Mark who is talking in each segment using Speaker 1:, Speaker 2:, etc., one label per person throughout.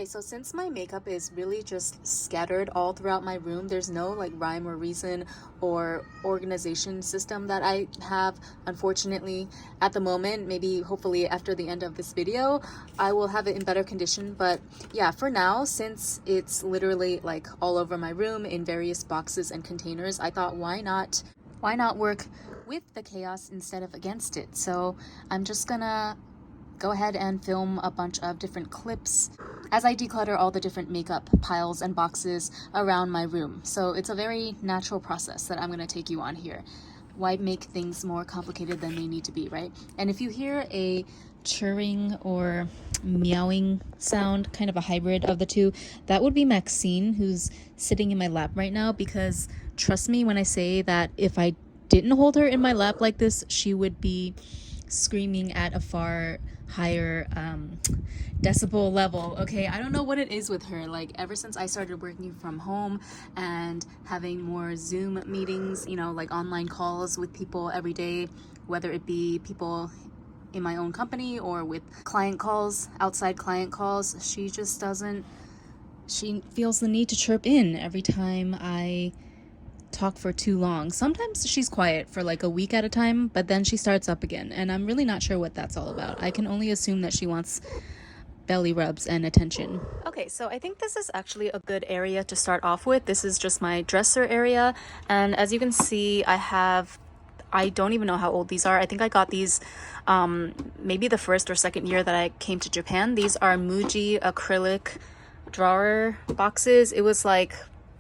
Speaker 1: Okay, so since my makeup is really just scattered all throughout my room, there's no like rhyme or reason or organization system that I have, unfortunately, at the moment. Maybe hopefully after the end of this video, I will have it in better condition. But yeah, for now, since it's literally like all over my room in various boxes and containers, I thought why not work with the chaos instead of against it. So I'm just gonna go ahead and film a bunch of different clips as I declutter all the different makeup piles and boxes around my room. So it's a very natural process that I'm going to take you on here. Why make things more complicated than they need to be, right? And if you hear a churring or meowing sound, kind of a hybrid of the two, that would be Maxine, who's sitting in my lap right now, because trust me when I say that if I didn't hold her in my lap like this, she would be screaming at a far higher decibel level. Okay, I don't know what it is with her. Like ever since I started working from home and having more Zoom meetings, you know, like online calls with people every day, whether it be people in my own company or with client calls, outside client calls, she feels the need to chirp in every time I talk for too long. Sometimes she's quiet for like a week at a time, but then she starts up again, and I'm really not sure what that's all about. I can only assume that she wants belly rubs and attention. Okay, so I think this is actually a good area to start off with. This is just my dresser area, and as you can see, I don't even know how old these are. I think I got these maybe the first or second year that I came to Japan. These are Muji acrylic drawer boxes. It was like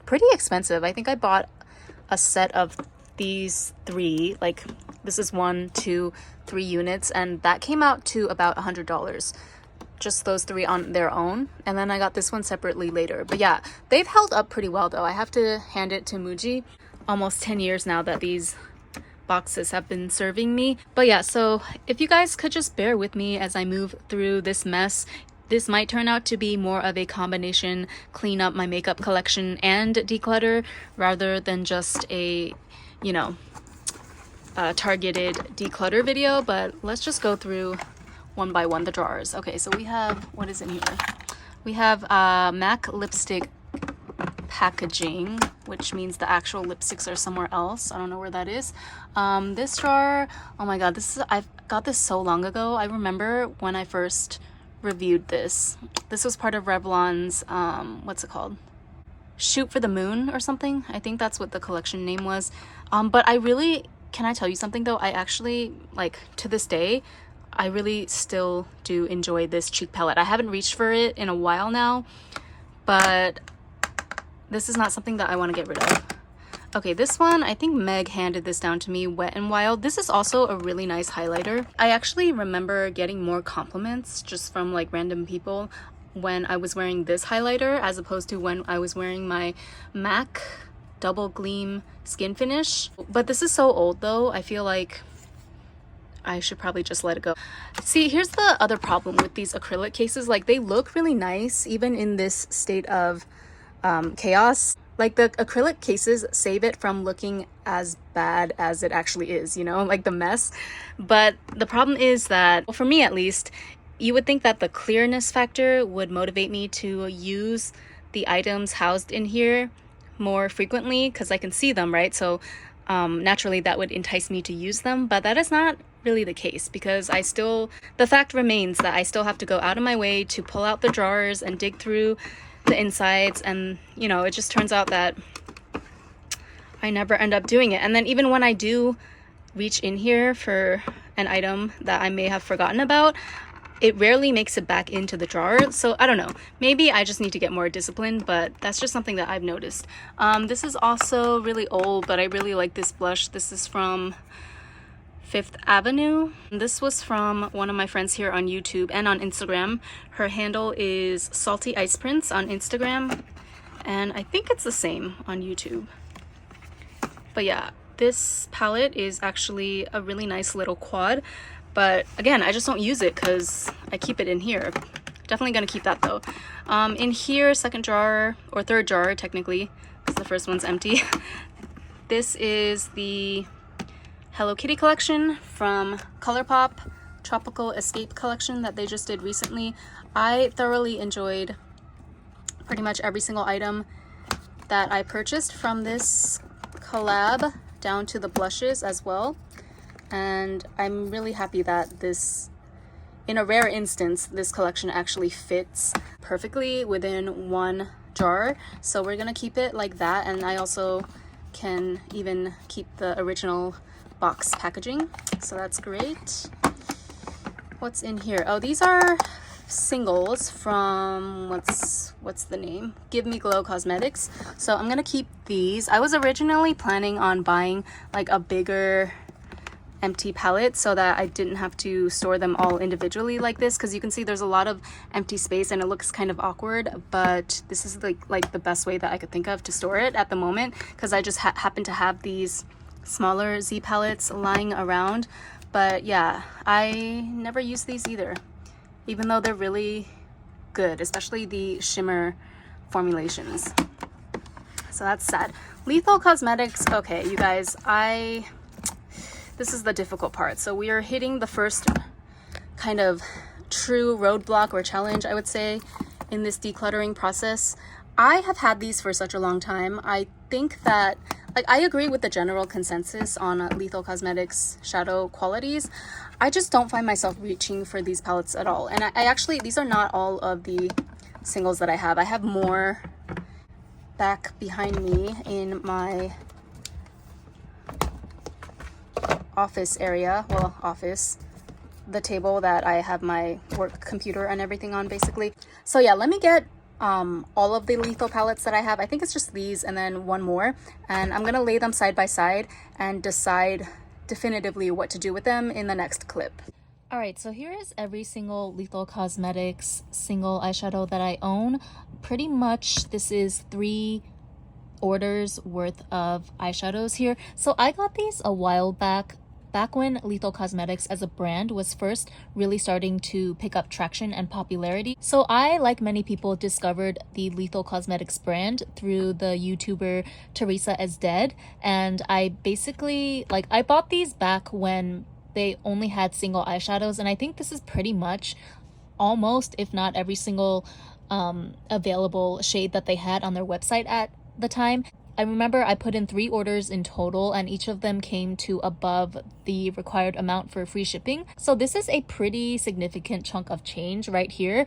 Speaker 1: pretty expensive. I think I bought a set of these three, like this is 1, 2, 3 units, and that came out to about $100, just those three on their own. And then I got this one separately later. But yeah, they've held up pretty well though. I have to hand it to Muji. Almost 10 years now that these boxes have been serving me. But yeah, so if you guys could just bear with me as I move through this mess. This might turn out to be more of a combination clean up my makeup collection and declutter rather than just a, you know, targeted declutter video. But let's just go through one by one the drawers. Okay, so we have, what is in here? We have MAC lipstick packaging, which means the actual lipsticks are somewhere else. I don't know where that is. This drawer, oh my god, I've got this so long ago. I remember when I first reviewed this. This was part of Revlon's what's it called? Shoot for the Moon or something. I think that's what the collection name was. But can I tell you something though? I actually, like, to this day, I really still do enjoy this cheek palette. I haven't reached for it in a while now, but this is not something that I want to get rid of. Okay, this one, I think Meg handed this down to me, Wet n Wild. This is also a really nice highlighter. I actually remember getting more compliments just from like random people when I was wearing this highlighter as opposed to when I was wearing my MAC Double Gleam Skin Finish. But this is so old though, I feel like I should probably just let it go. See, here's the other problem with these acrylic cases. Like, they look really nice even in this state of chaos. Like, the acrylic cases save it from looking as bad as it actually is, you know, like the mess. But the problem is that, well, for me at least, you would think that the clearness factor would motivate me to use the items housed in here more frequently because I can see them, right? So naturally that would entice me to use them, but that is not really the case because the fact remains that I still have to go out of my way to pull out the drawers and dig through the insides, and you know, it just turns out that I never end up doing it. And then even when I do reach in here for an item that I may have forgotten about, it rarely makes it back into the drawer. So I don't know, maybe I just need to get more disciplined, but that's just something that I've noticed. This is also really old, but I really like this blush. This is from Fifth Avenue. This was from one of my friends here on YouTube and on Instagram. Her handle is Salty Ice Prince on Instagram, and I think it's the same on YouTube. But yeah, this palette is actually a really nice little quad, but again, I just don't use it because I keep it in here. Definitely gonna keep that though. In here, second drawer, or third drawer technically, because the first one's empty. This is the Hello Kitty collection from ColourPop Tropical Escape collection that they just did recently. I thoroughly enjoyed pretty much every single item that I purchased from this collab, down to the blushes as well. And I'm really happy that this, in a rare instance, this collection actually fits perfectly within one jar. So we're gonna keep it like that, and I also can even keep the original box packaging, so that's great. What's in here? Oh, these are singles from what's the name? Give Me Glow Cosmetics. So I'm gonna keep these. I was originally planning on buying like a bigger empty palette so that I didn't have to store them all individually like this, because you can see there's a lot of empty space and it looks kind of awkward, but this is like the best way that I could think of to store it at the moment, because I just happen to have these smaller Z palettes lying around. But yeah, I never use these either, even though they're really good, especially the shimmer formulations. So that's sad. Lethal Cosmetics. Okay, you guys, this is the difficult part. So we are hitting the first kind of true roadblock or challenge, I would say, in this decluttering process. I have had these for such a long time. I think that, like, I agree with the general consensus on Lethal Cosmetics shadow qualities. I just don't find myself reaching for these palettes at all. And I actually, these are not all of the singles that I have. I have more back behind me in my office area. Well, office, the table that I have my work computer and everything on, basically. So yeah, let me get all of the Lethal palettes that I have. I think it's just these and then one more, and I'm gonna lay them side by side and decide definitively what to do with them in the next clip. All right, so here is every single Lethal Cosmetics single eyeshadow that I own. Pretty much this is 3 orders worth of eyeshadows here. So I got these a while back when Lethal Cosmetics as a brand was first really starting to pick up traction and popularity. So I, like many people, discovered the Lethal Cosmetics brand through the YouTuber Teresa is Dead, and I basically, like, I bought these back when they only had single eyeshadows, and I think this is pretty much almost, if not every single available shade that they had on their website at the time. I remember I put in 3 orders in total, and each of them came to above the required amount for free shipping. So this is a pretty significant chunk of change right here,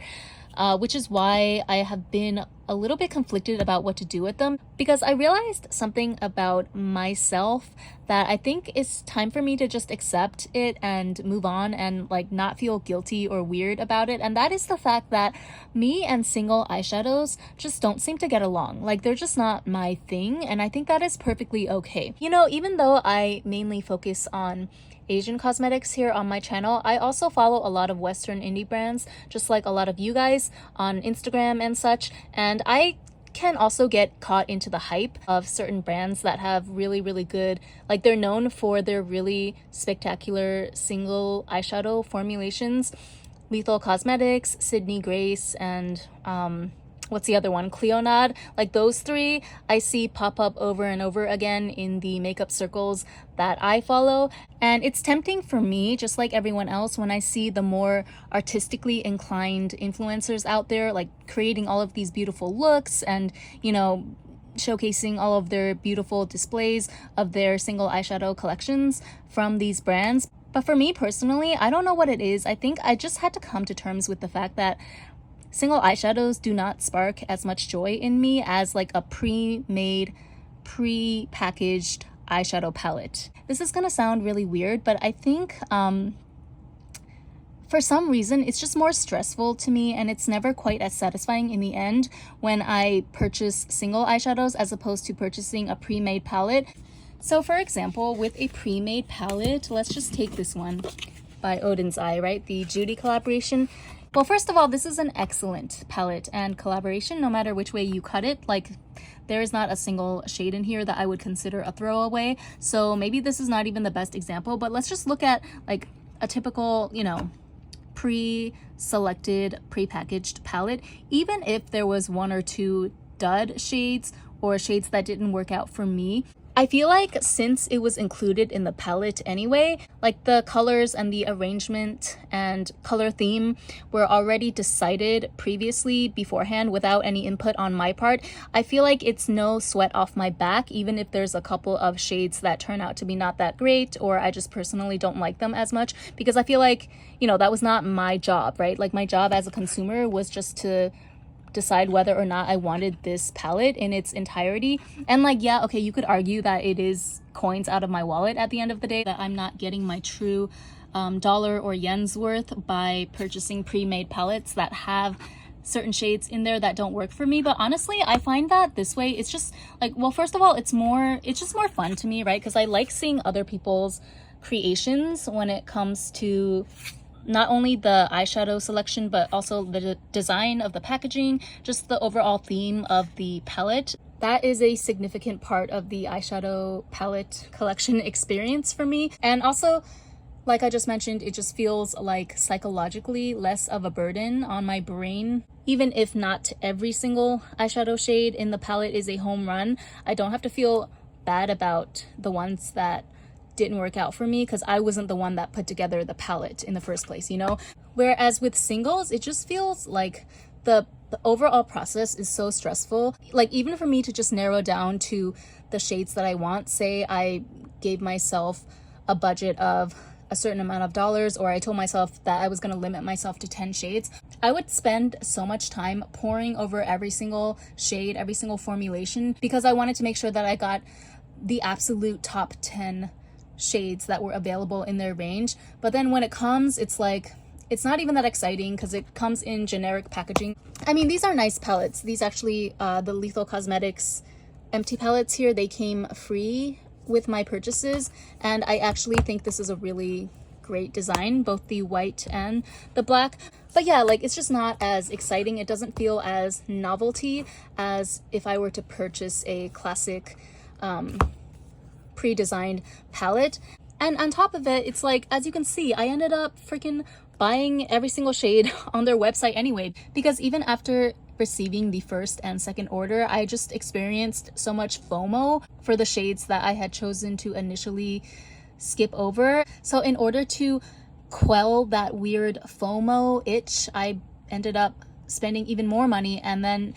Speaker 1: which is why I have been a little bit conflicted about what to do with them, because I realized something about myself that I think it's time for me to just accept it and move on and like not feel guilty or weird about it. And that is the fact that me and single eyeshadows just don't seem to get along. Like, they're just not my thing, and I think that is perfectly okay. You know, even though I mainly focus on Asian cosmetics here on my channel, I also follow a lot of Western indie brands, just like a lot of you guys on Instagram and such, and I can also get caught into the hype of certain brands that have really good, like, they're known for their really spectacular single eyeshadow formulations. Lethal Cosmetics, Sydney Grace, and what's the other one? Cleonad. Like, those 3 I see pop up over and over again in the makeup circles that I follow. And it's tempting for me, just like everyone else, when I see the more artistically inclined influencers out there, like, creating all of these beautiful looks and, you know, showcasing all of their beautiful displays of their single eyeshadow collections from these brands. But for me personally, I don't know what it is. I think I just had to come to terms with the fact that single eyeshadows do not spark as much joy in me as like a pre-made, pre-packaged eyeshadow palette. This is gonna sound really weird, but I think for some reason it's just more stressful to me, and it's never quite as satisfying in the end when I purchase single eyeshadows as opposed to purchasing a pre-made palette. So for example, with a pre-made palette, let's just take this one by Odin's Eye, right? The Judy collaboration. Well, first of all, this is an excellent palette and collaboration, no matter which way you cut it. Like, there is not a single shade in here that I would consider a throwaway. So maybe this is not even the best example, but let's just look at like a typical, you know, pre-selected, pre-packaged palette. Even if there was 1 or 2 dud shades or shades that didn't work out for me, I feel like since it was included in the palette anyway, like the colors and the arrangement and color theme were already decided previously beforehand without any input on my part, I feel like it's no sweat off my back, even if there's a couple of shades that turn out to be not that great, or I just personally don't like them as much, because I feel like, you know, that was not my job, right? Like my job as a consumer was just to decide whether or not I wanted this palette in its entirety. And like, yeah, okay, you could argue that it is coins out of my wallet at the end of the day, that I'm not getting my true dollar or yen's worth by purchasing pre-made palettes that have certain shades in there that don't work for me. But honestly, I find that this way, it's just like, well, first of all, it's just more fun to me, right? Because I like seeing other people's creations when it comes to not only the eyeshadow selection, but also the design of the packaging, just the overall theme of the palette. That is a significant part of the eyeshadow palette collection experience for me. And also, like I just mentioned, it just feels like psychologically less of a burden on my brain. Even if not every single eyeshadow shade in the palette is a home run, I don't have to feel bad about the ones that didn't work out for me, because I wasn't the one that put together the palette in the first place, you know? Whereas with singles, it just feels like the overall process is so stressful. Like even for me to just narrow down to the shades that I want, say I gave myself a budget of a certain amount of dollars, or I told myself that I was going to limit myself to 10 shades, I would spend so much time poring over every single shade, every single formulation, because I wanted to make sure that I got the absolute top 10 shades that were available in their range. But then when it comes, it's like, it's not even that exciting because it comes in generic packaging. I mean, these are nice palettes. These actually, the Lethal Cosmetics empty palettes here, they came free with my purchases, and I actually think this is a really great design, both the white and the black. But yeah, like it's just not as exciting. It doesn't feel as novelty as if I were to purchase a classic pre-designed palette. And on top of it, it's like, as you can see, I ended up freaking buying every single shade on their website anyway, because even after receiving the first and second order, I just experienced so much FOMO for the shades that I had chosen to initially skip over. So in order to quell that weird FOMO itch, I ended up spending even more money and then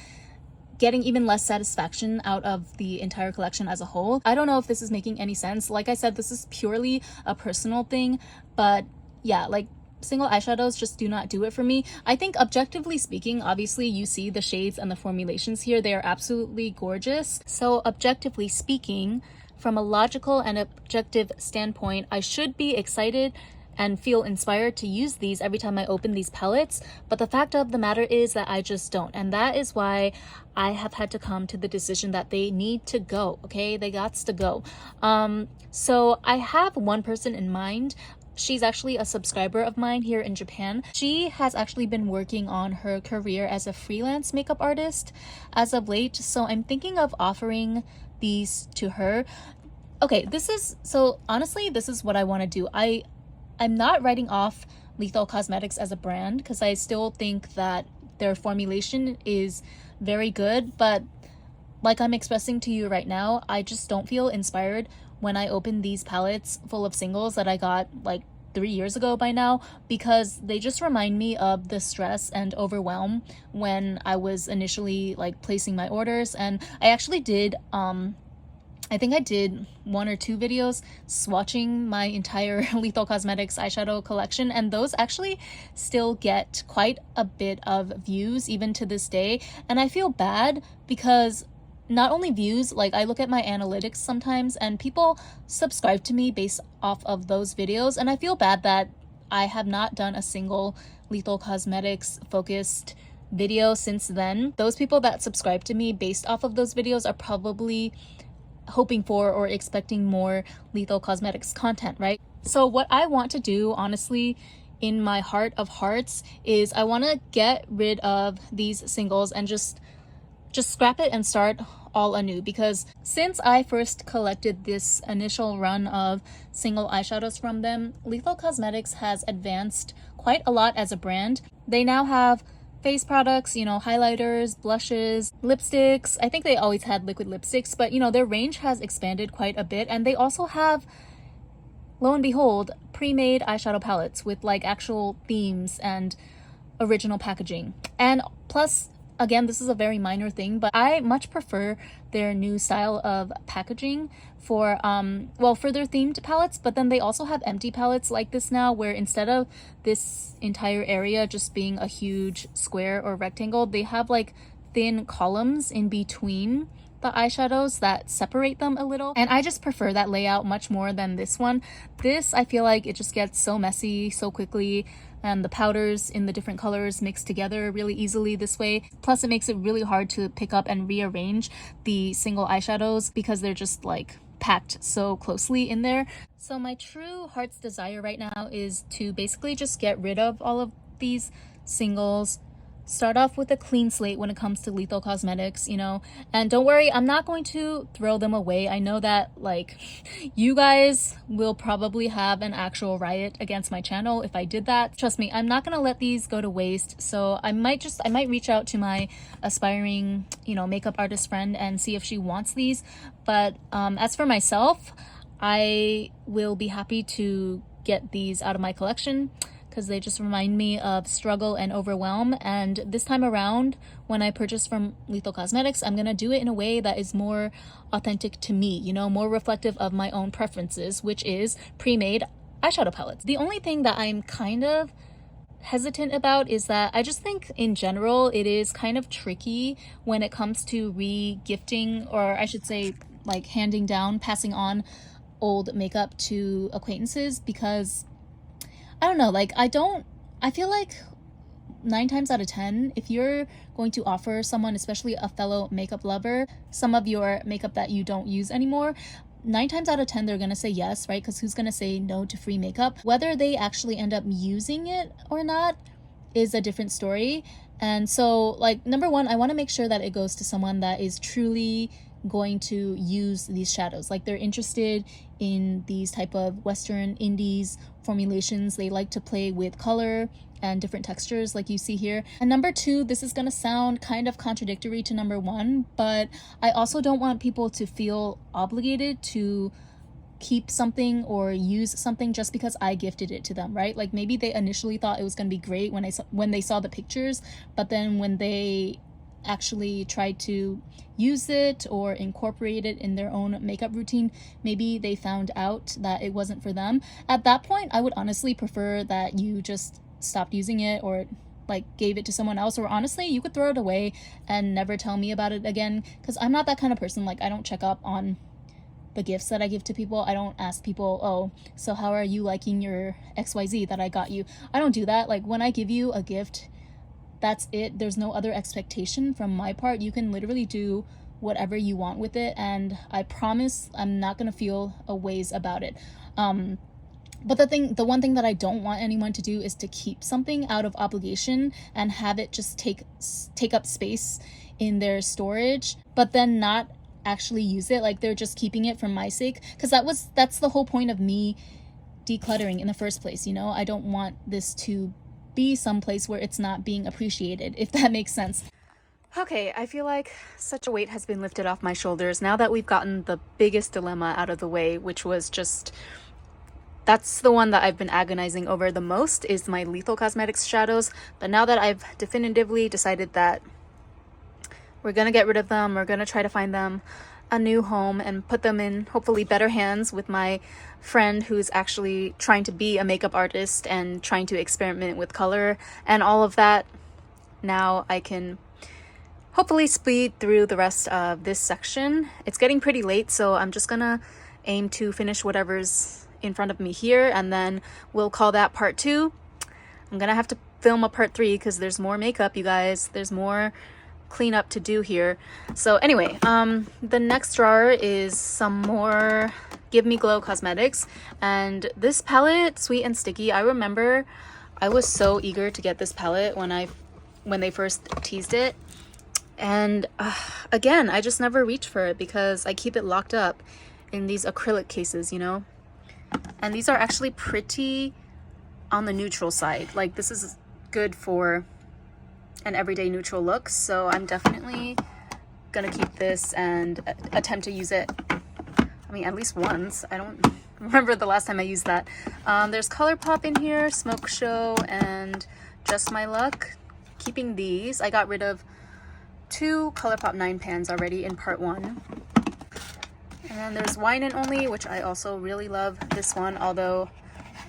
Speaker 1: getting even less satisfaction out of the entire collection as a whole. I don't know if this is making any sense. Like I said, this is purely a personal thing, but yeah, like single eyeshadows just do not do it for me. I think objectively speaking, obviously you see the shades and the formulations here, they are absolutely gorgeous. So objectively speaking, from a logical and objective standpoint, I should be excited and feel inspired to use these every time I open these palettes. But the fact of the matter is that I just don't. And that is why I have had to come to the decision that they need to go, okay? They gots to go. So I have one person in mind. She's actually a subscriber of mine here in Japan. She has actually been working on her career as a freelance makeup artist as of late. So I'm thinking of offering these to her. Okay, so honestly, this is what I want to do. I'm not writing off Lethal Cosmetics as a brand because I still think that their formulation is very good, but like I'm expressing to you right now, I just don't feel inspired when I open these palettes full of singles that I got like 3 years ago by now, because they just remind me of the stress and overwhelm when I was initially like placing my orders. And I actually did I think I did 1 or 2 videos swatching my entire Lethal Cosmetics eyeshadow collection, and those actually still get quite a bit of views even to this day. And I feel bad because not only views, like I look at my analytics sometimes and people subscribe to me based off of those videos, and I feel bad that I have not done a single Lethal Cosmetics focused video since then. Those people that subscribe to me based off of those videos are probably hoping for or expecting more Lethal Cosmetics content, right? So what I want to do, honestly, in my heart of hearts, is I want to get rid of these singles and just scrap it and start all anew, because since I first collected this initial run of single eyeshadows from them, Lethal Cosmetics has advanced quite a lot as a brand. They now have face products, you know, highlighters, blushes, lipsticks. I think they always had liquid lipsticks, but you know, their range has expanded quite a bit. And they also have, lo and behold, pre-made eyeshadow palettes with like actual themes and original packaging. And plus, again, this is a very minor thing, but I much prefer their new style of packaging for well, for their themed palettes. But then they also have empty palettes like this now, where instead of this entire area just being a huge square or rectangle, they have like thin columns in between the eyeshadows that separate them a little, and I just prefer that layout much more than this one. This, I feel like it just gets so messy so quickly, and the powders in the different colors mix together really easily this way. Plus it makes it really hard to pick up and rearrange the single eyeshadows because they're just like packed so closely in there. So my true heart's desire right now is to basically just get rid of all of these singles, start off with a clean slate when it comes to Lethal Cosmetics, you know. And don't worry, I'm not going to throw them away. I know that like you guys will probably have an actual riot against my channel if I did that. Trust me, I'm not gonna let these go to waste. So I might reach out to my aspiring, you know, makeup artist friend and see if she wants these. But as for myself, I will be happy to get these out of my collection, because they just remind me of struggle and overwhelm. And this time around, when I purchase from Lethal Cosmetics, I'm gonna do it in a way that is more authentic to me, you know, more reflective of my own preferences, which is pre-made eyeshadow palettes. The only thing that I'm kind of hesitant about is that I just think in general it is kind of tricky when it comes to re-gifting, or I should say like handing down, passing on old makeup to acquaintances, because I don't know, like I feel like 9 times out of 10, if you're going to offer someone, especially a fellow makeup lover, some of your makeup that you don't use anymore, 9 times out of 10 they're gonna say yes, right? Because who's gonna say no to free makeup? Whether they actually end up using it or not is a different story. And so like, number one, I want to make sure that it goes to someone that is truly going to use these shadows, like they're interested in these type of Western indies formulations. They like to play with color and different textures like you see here. And number two, this is gonna sound kind of contradictory to number one, but I also don't want people to feel obligated to keep something or use something just because I gifted it to them, right? Like maybe they initially thought it was gonna be great when they saw the pictures, but then when they actually tried to use it or incorporate it in their own makeup routine, maybe they found out that it wasn't for them. At that point, I would honestly prefer that you just stopped using it or like gave it to someone else, or honestly you could throw it away and never tell me about it again, because I'm not that kind of person. Like I don't check up on the gifts that I give to people. I don't ask people, oh, so how are you liking your XYZ that I got you? I don't do that. Like when I give you a gift, that's it. There's no other expectation from my part. You can literally do whatever you want with it, and I promise I'm not gonna feel a ways about it. But the one thing that I don't want anyone to do is to keep something out of obligation and have it just take up space in their storage, but then not actually use it. Like they're just keeping it for my sake, because that's the whole point of me decluttering in the first place, you know. I don't want this to be someplace where it's not being appreciated, if that makes sense. Okay, I feel like such a weight has been lifted off my shoulders now that we've gotten the biggest dilemma out of the way, which was just, that's the one that I've been agonizing over the most, is my Lethal Cosmetics shadows. But now that I've definitively decided that we're gonna get rid of them, we're gonna try to find them a new home and put them in hopefully better hands with my friend who's actually trying to be a makeup artist and trying to experiment with color and all of that, now I can hopefully speed through the rest of this section. It's getting pretty late, so I'm just gonna aim to finish whatever's in front of me here, and then we'll call that part 2. I'm gonna have to film a part 3 because there's more makeup, you guys. There's more cleanup to do here. So anyway, the next drawer is some more Give Me Glow cosmetics, and this palette, Sweet and Sticky, I remember I was so eager to get this palette when they first teased it, and again, I just never reach for it because I keep it locked up in these acrylic cases, you know. And these are actually pretty on the neutral side. Like this is good for an everyday neutral look, so I'm definitely gonna keep this and attempt to use it, I mean, at least once. I don't remember the last time I used that. There's ColourPop in here, Smoke Show, and Just My Luck. Keeping these. I got rid of 2 ColourPop 9 pans already in part 1. And then there's Wine and Only, which I also really love this one, although,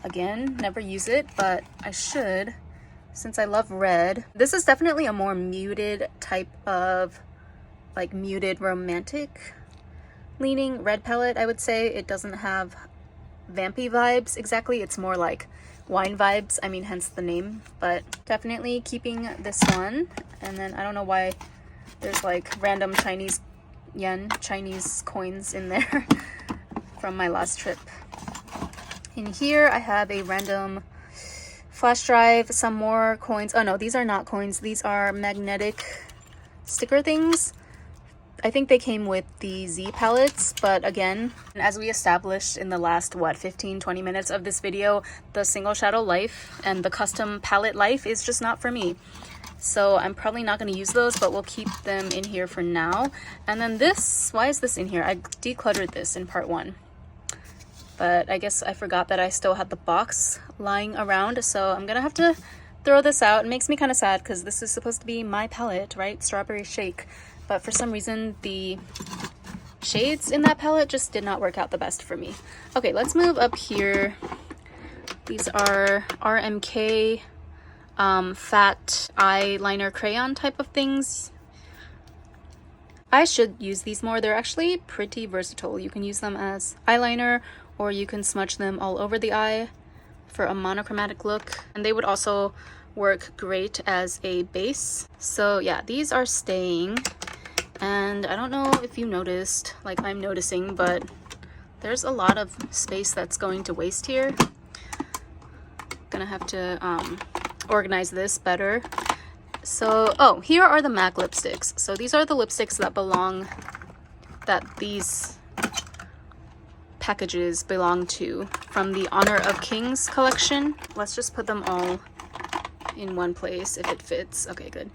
Speaker 1: again, never use it, but I should, since I love red. This is definitely a more muted type of, like, muted romantic leaning red palette, I would say. It doesn't have vampy vibes exactly. It's more like wine vibes, I mean, hence the name, but definitely keeping this one. And then I don't know why there's like random Chinese coins in there from my last trip. In here I have a random flash drive, some more coins. Oh no, these are not coins, these are magnetic sticker things. I think they came with the Z palettes, but again, as we established in the last, 15-20 minutes of this video, the single shadow life and the custom palette life is just not for me. So I'm probably not going to use those, but we'll keep them in here for now. And then this, why is this in here? I decluttered this in part 1. But I guess I forgot that I still had the box lying around, so I'm going to have to throw this out. It makes me kind of sad because this is supposed to be my palette, right? Strawberry Shake. But for some reason, the shades in that palette just did not work out the best for me. Okay, let's move up here. These are RMK fat eyeliner crayon type of things. I should use these more. They're actually pretty versatile. You can use them as eyeliner, or you can smudge them all over the eye for a monochromatic look. And they would also work great as a base. So yeah, these are staying. And I don't know if you noticed, like I'm noticing, but there's a lot of space that's going to waste here. Gonna have to organize this better. So, oh, here are the MAC lipsticks. So these are the lipsticks that these packages belong to from the Honor of Kings collection. Let's just put them all in one place if it fits. Okay, good.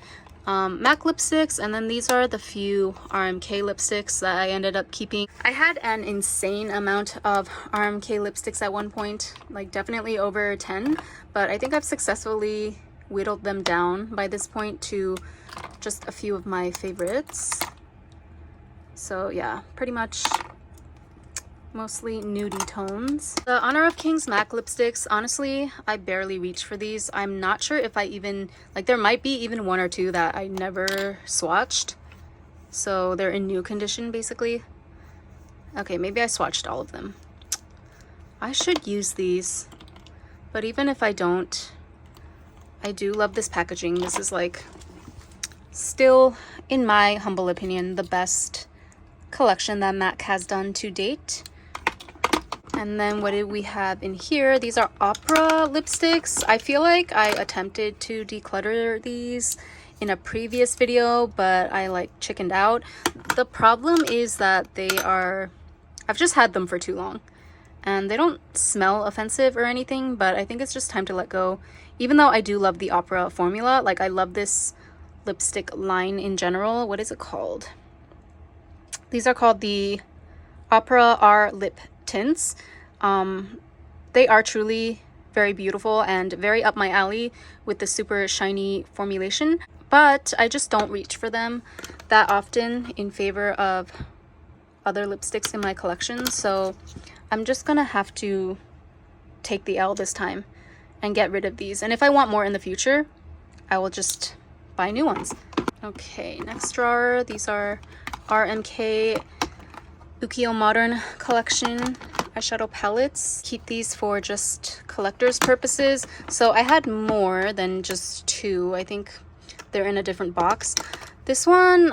Speaker 1: MAC lipsticks, and then these are the few RMK lipsticks that I ended up keeping. I had an insane amount of RMK lipsticks at one point, like definitely over 10, but I think I've successfully whittled them down by this point to just a few of my favorites. So yeah, pretty much mostly nudie tones. The Honor of Kings MAC lipsticks, honestly, I barely reach for these. I'm not sure if I even, like there might be even 1 or 2 that I never swatched. So they're in new condition basically. Okay, maybe I swatched all of them. I should use these, but even if I don't, I do love this packaging. This is like still, in my humble opinion, the best collection that MAC has done to date. And then what did we have in here? These are Opera lipsticks. I feel like I attempted to declutter these in a previous video, but I like chickened out. The problem is that I've just had them for too long and they don't smell offensive or anything, but I think it's just time to let go. Even though I do love the Opera formula, like I love this lipstick line in general. What is it called? These are called the Opera R Lip Tints. They are truly very beautiful and very up my alley with the super shiny formulation, but I just don't reach for them that often in favor of other lipsticks in my collection. So I'm just gonna have to take the L this time and get rid of these, and if I want more in the future, I will just buy new ones. Okay, next drawer. These are RMK Ukiyo Modern Collection eyeshadow palettes. Keep these for just collector's purposes. So I had more than just 2. I think they're in a different box. This one,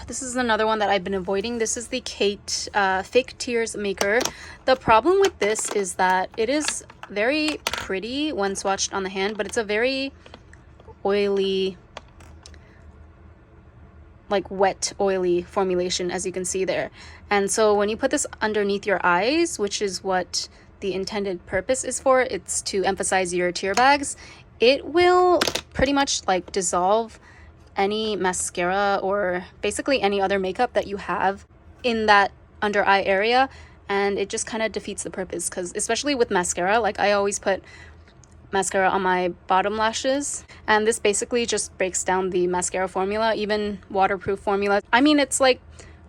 Speaker 1: this is another one that I've been avoiding. This is the Kate Fake Tears Maker. The problem with this is that it is very pretty when swatched on the hand, but it's a very oily, like wet, oily formulation, as you can see there. And so when you put this underneath your eyes, which is what the intended purpose is for, it's to emphasize your tear bags, it will pretty much like dissolve any mascara or basically any other makeup that you have in that under eye area, and it just kind of defeats the purpose, because especially with mascara, like I always put mascara on my bottom lashes, and this basically just breaks down the mascara formula, even waterproof formula. I mean, it's like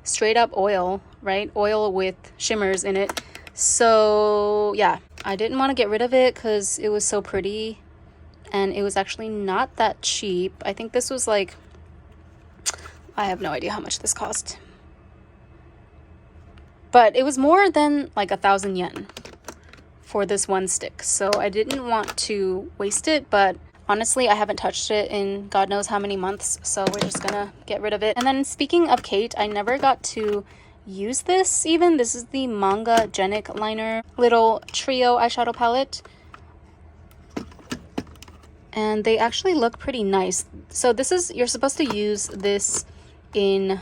Speaker 1: straight up oil, right? Oil with shimmers in it. So yeah, I didn't want to get rid of it because it was so pretty, and it was actually not that cheap. I think this was like, I have no idea how much this cost, but it was more than like 1,000 yen for this one stick. So I didn't want to waste it, but honestly, I haven't touched it in God knows how many months, so we're just gonna get rid of it. And then speaking of Kate, I never got to use this even. This is the Manga Genic liner little trio eyeshadow palette, and they actually look pretty nice. So this is, you're supposed to use this in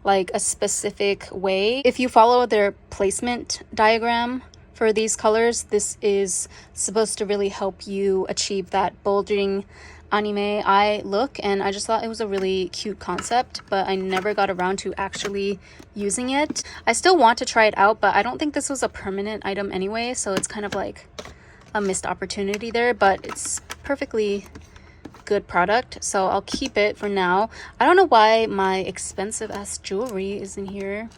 Speaker 1: like a specific way. If you follow their placement diagram for these colors, this is supposed to really help you achieve that bulging anime eye look, and I just thought it was a really cute concept, but I never got around to actually using it. I still want to try it out, but I don't think this was a permanent item anyway, so it's kind of like a missed opportunity there, but it's perfectly good product, so I'll keep it for now. I don't know why my expensive ass jewelry is in here.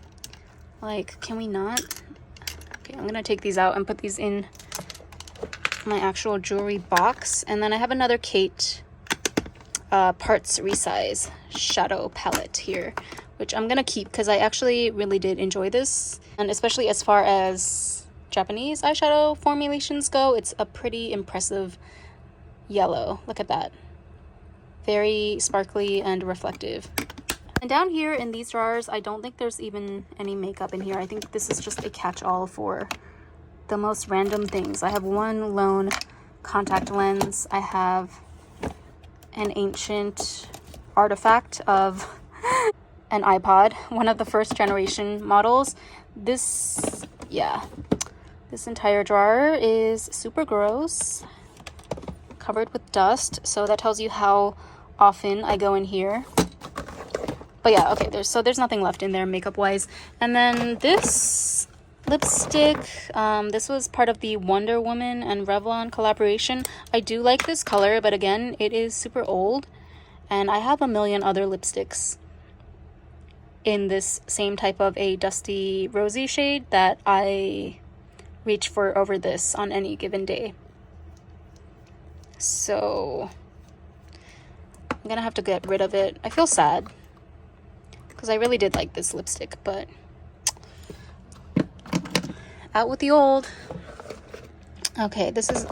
Speaker 1: Like, can we not? Okay, I'm gonna take these out and put these in my actual jewelry box. And then I have another Kate parts resize shadow palette here, which I'm gonna keep because I actually really did enjoy this, and especially as far as Japanese eyeshadow formulations go, it's a pretty impressive yellow. Look at that, very sparkly and reflective. And down here in these drawers, I don't think there's even any makeup in here. I think this is just a catch-all for the most random things. I have one lone contact lens. I have an ancient artifact of an iPod, one of the first generation models. This, yeah, this entire drawer is super gross, covered with dust, so that tells you how often I go in here. But yeah, okay, there's nothing left in there makeup wise. And then this lipstick, this was part of the Wonder Woman and Revlon collaboration. I do like this color, but again, it is super old, and I have a million other lipsticks in this same type of a dusty rosy shade that I reach for over this on any given day. So I'm gonna have to get rid of it. I feel sad because I really did like this lipstick, but out with the old. Okay, this is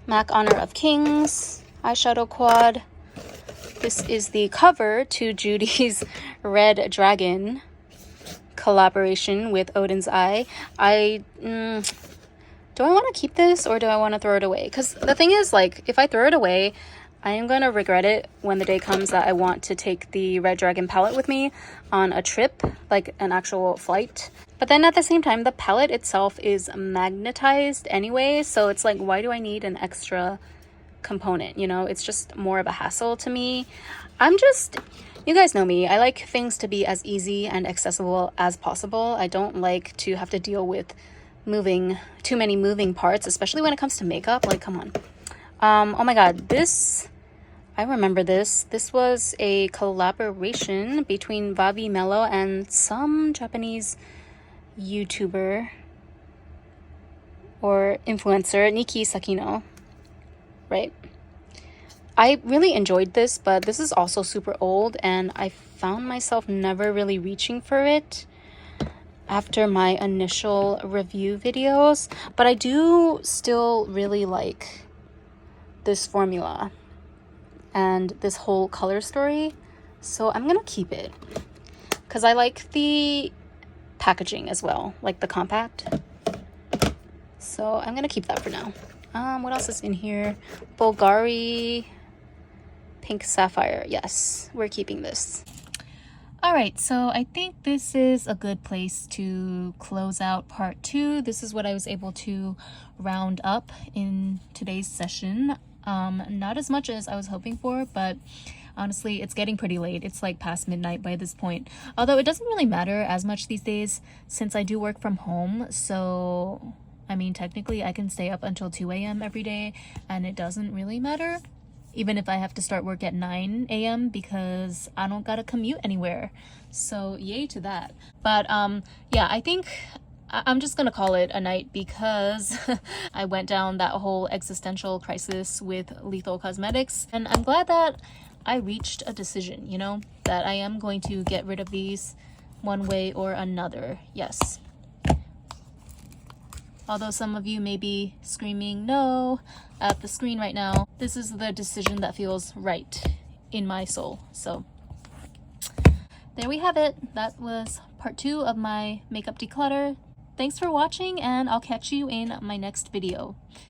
Speaker 1: MAC Honor of Kings eyeshadow quad. This is the cover to Judy's Red Dragon collaboration with Odin's Eye. Do I want to keep this or do I want to throw it away? Because the thing is, like, if I throw it away, I am going to regret it when the day comes that I want to take the Red Dragon palette with me on a trip, like an actual flight. But then at the same time, the palette itself is magnetized anyway, so it's like, why do I need an extra component? You know, it's just more of a hassle to me. You guys know me, I like things to be as easy and accessible as possible. I don't like to have to deal with too many moving parts, especially when it comes to makeup. Like, come on. Oh my god, I remember this. This was a collaboration between Vavi Mello and some Japanese YouTuber or influencer, Nikki Sakino, right? I really enjoyed this, but this is also super old, and I found myself never really reaching for it after my initial review videos. But I do still really like this formula and this whole color story, so I'm gonna keep it because I like the packaging as well, like the compact. So I'm gonna keep that for now. What else is in here? Bulgari Pink Sapphire. Yes, we're keeping this. All right, so I think this is a good place to close out part 2. This is what I was able to round up in today's session. Not as much as I was hoping for, but honestly, it's getting pretty late. It's like past midnight by this point. Although it doesn't really matter as much these days since I do work from home. So, I mean, technically I can stay up until 2 a.m. every day and it doesn't really matter. Even if I have to start work at 9 a.m. because I don't gotta commute anywhere. So, yay to that. But, yeah, I think I'm just gonna call it a night because I went down that whole existential crisis with Lethal Cosmetics, and I'm glad that I reached a decision, you know, that I am going to get rid of these one way or another. Yes. Although some of you may be screaming no at the screen right now, this is the decision that feels right in my soul. So there we have it. That was part 2 of my makeup declutter. Thanks for watching, and I'll catch you in my next video.